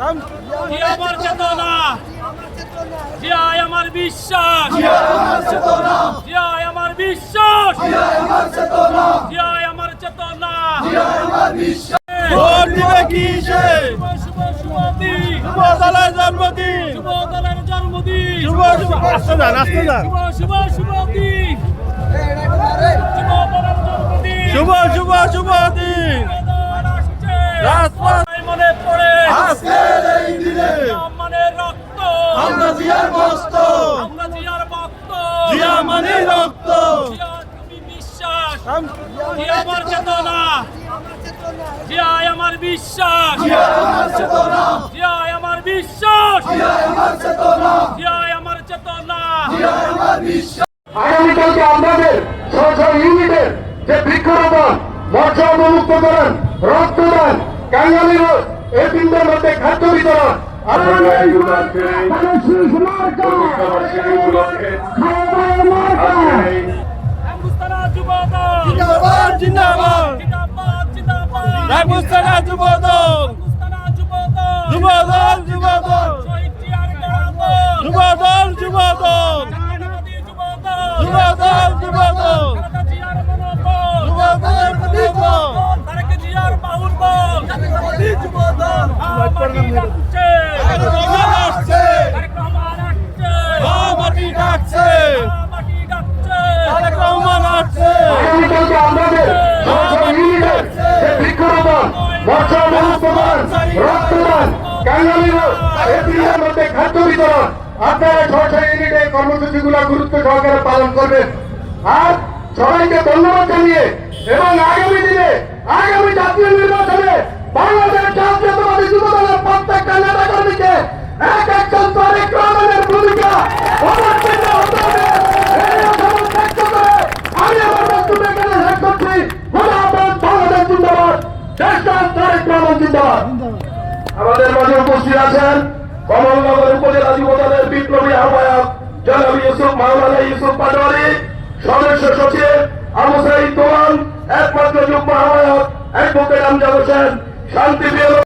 আমার চেতনা, জিয়াই আমার বিশ্বাস, জিয়াই আমার বিশ্বাস, জিয়াই আমার চেতনা। ভোট দিবে কিসে? শুভ শুভ দিন, শুভ দলের জন্মদিন, শুভ দলের জন্মদিন, শুভ শুভ আসতে যান, আসতে যান। শুভ শুভ শুভ দিন, শুভ দলের জন্মদিন, শুভ শুভ শুভ দিন। বেদন আসছে, রাজপথ মনে পড়ে আজকের এই দিনে মানে রক্ত, আমরা জিয়ার মস্ত, আমরা জিয়ার ভক্ত, জিয়া মানে রক্ত। জিয়া তুমি বিশ্বাস, জিয়া আমার চেতনা, জিয়াই আমার বিশ্বাস, আমার চেতনা, জিয়াই আমার বিশ্বাস, আমার চেতনা, জিয়াই আমার চেতনা। আমার বিশ্বাস। আগামীকালকে আপনাদের ছয় ইউনিটের যে বৃক্ষরোপণ, মৎস্য অবমুক্তকরণ, রক্তদান, কাঙ্গালি রোড, এই তিনটার মধ্যে খাদ্য বিতরণ রাজপুতানা যুবদল, জিন্দাবাদ জিন্দাবাদ, জিন্দাবাদ জিন্দাবাদ, রাজপুতানা যুবদল, রাজপুতানা যুবদল, যুবদল যুবদল, শহীদ জিয়ার গণদল, যুবদল যুবদল, জাতীয়তাবাদী যুবদল, যুবদল যুবদল, খালেদা জিয়ার মনোবল, যুবদল যুবদল, তারেক জিয়ার বাহুবল, মাটি ডাকছে, রহমান আসছে, তারেক রহমান আসছে, মাটি ডাকছে, মাটি ডাকছে, তারেক রহমান আসছে। আগামীকালকে আপনাদের ছয় ইউনিটের যে বৃক্ষরোপণ, মৎস্য অবমুক্তকরণ, রক্তদান, কাঙ্গালি রোড, এই তিনটার মধ্যে খাদ্য বিতরণ আপনারা ছয় ইউনিটের কর্মসূচিগুলো গুরুত্ব সহকারে পালন করবেন। আর সবাইকে ধন্যবাদ জানিয়ে এবং আগামী দিনে আগামী জাতীয় নির্বাচনে বাংলাদেশ জাতীয়তাবাদী যুবদলের প্রত্যেকটা নেতা কর্মীকে এক একজন তারেক রহমানের ভূমিকা অবতীর্ণ হতে হবে। এই আশাবাদ ব্যক্ত করে আমি আমার বক্তব্য এখানে শেষ করছি। খোদাহাফেজ, বাংলাদেশ জিন্দাবাদ, দেশনাথ তারেক রহমান জিন্দাবাদ। আমাদের মাঝে উপস্থিত আছেন কমলনগর উপজেলা যুবদলের বিপ্লবী আহ্বায়ক জনাব ইউসুফ মাওলানা ইউসুফ পাটোয়ারি, সদস্য সচিব আবু সাঈদ দোয়ান, একমাত্র যুগ্ম আহ্বায়ক অ্যাডভোকেট আমজাদ হোসেন, শান্তিপ্রিয়